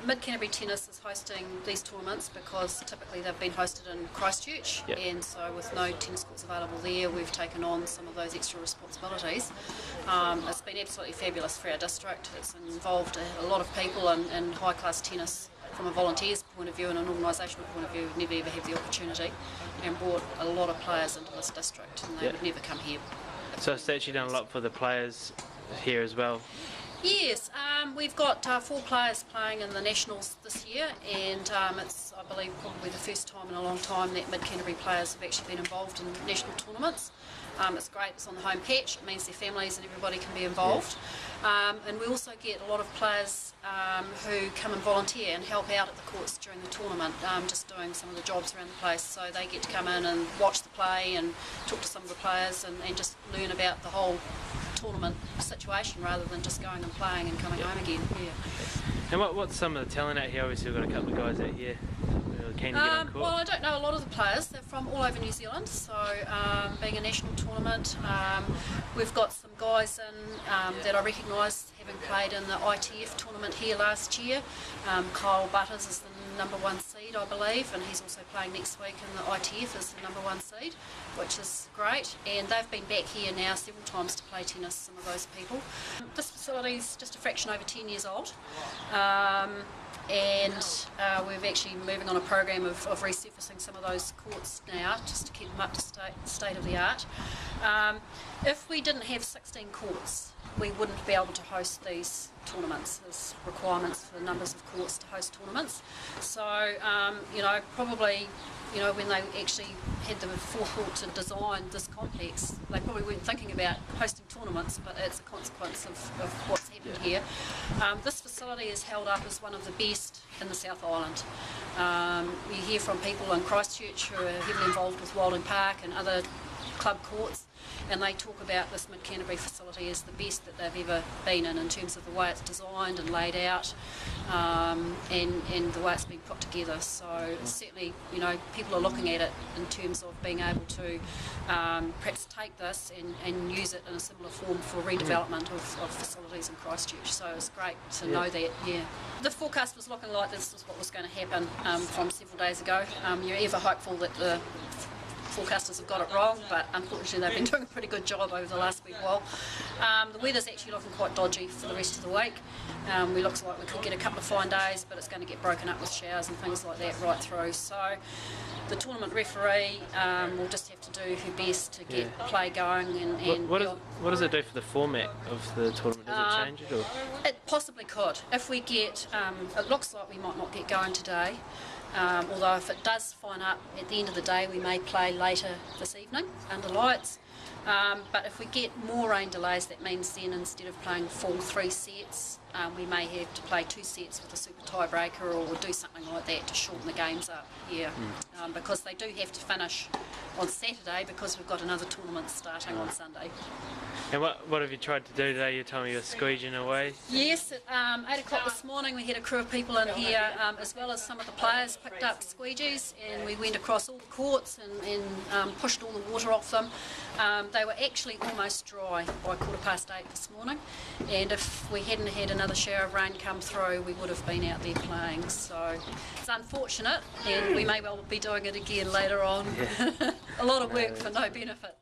Mid Canterbury Tennis is hosting these tournaments because typically they've been hosted in Christchurch, and so with no tennis courts available there, we've taken on some of those extra responsibilities. It's been absolutely fabulous for our district. It's involved a lot of people in high-class tennis from a volunteer's point of view and an organisational point of view. We've never ever had the opportunity, and brought a lot of players into this district, and they would never come here. So it's actually done a lot for the players here as well. Yes, we've got 4 players playing in the Nationals this year, and it's, I believe, probably the first time in a long time that Mid Canterbury players have actually been involved in national tournaments. It's great, it's on the home patch, it means their families and everybody can be involved. And we also get a lot of players who come and volunteer and help out at the courts during the tournament, just doing some of the jobs around the place. So they get to come in and watch the play and talk to some of the players and just learn about the whole tournament situation rather than just going and playing and coming home again. And what's some of the talent out here? Obviously we've got a couple of guys out here who are keen to get on court. Well, I don't know a lot of the players. They're from all over New Zealand, so being a national tournament, we've got some guys in that I recognise having played in the ITF tournament here last year. Kyle Butters is the #1 seed, I believe, and he's also playing next week in the ITF as the #1 seed, which is great. And they've been back here now several times to play tennis, some of those people. This facility's just a fraction over 10 years old, and we're actually moving on a program of resurfacing some of those courts now, just to keep them up to state of the art. If we didn't have 16 courts, we wouldn't be able to host these tournaments. There's requirements for numbers of courts to host tournaments. So, probably, when they actually had the forethought to design this complex, they probably weren't thinking about hosting tournaments, but it's a consequence of what's happened here. This facility is held up as one of the best in the South Island. You hear from people in Christchurch who are heavily involved with Wilding Park and other club courts, and they talk about this Mid Canterbury facility as the best that they've ever been in terms of the way it's designed and laid out, and the way it's been put together. So certainly, people are looking at it in terms of being able to perhaps take this and use it in a similar form for redevelopment of facilities in Christchurch. So it's great to know that. The forecast was looking like this was what was going to happen from several days ago. You're ever hopeful that the forecasters have got it wrong, but unfortunately they've been doing a pretty good job over the last week while. The weather's actually looking quite dodgy for the rest of the week. It looks like we could get a couple of fine days, but it's going to get broken up with showers and things like that right through. So the tournament referee will just have to do her best to get play going. What does it do for the format of the tournament? Does it change it? Or? It possibly could. If we get, it looks like we might not get going today. Although if it does fine up at the end of the day, we may play later this evening under lights. But if we get more rain delays, that means then instead of playing full 3 sets, we may have to play 2 sets with a super tiebreaker or do something like that to shorten the games up. Because they do have to finish on Saturday because we've got another tournament starting on Sunday. And what have you tried to do today? You told me you're squeegeing away. Yes, at 8 o'clock this morning we had a crew of people in here, as well as some of the players picked up squeegees, and we went across all the courts and pushed all the water off them. They were actually almost dry by 8:15 this morning, and if we hadn't had another shower of rain come through, we would have been out there playing. So it's unfortunate, and we may well be doing it again later on. A lot of work for no benefit.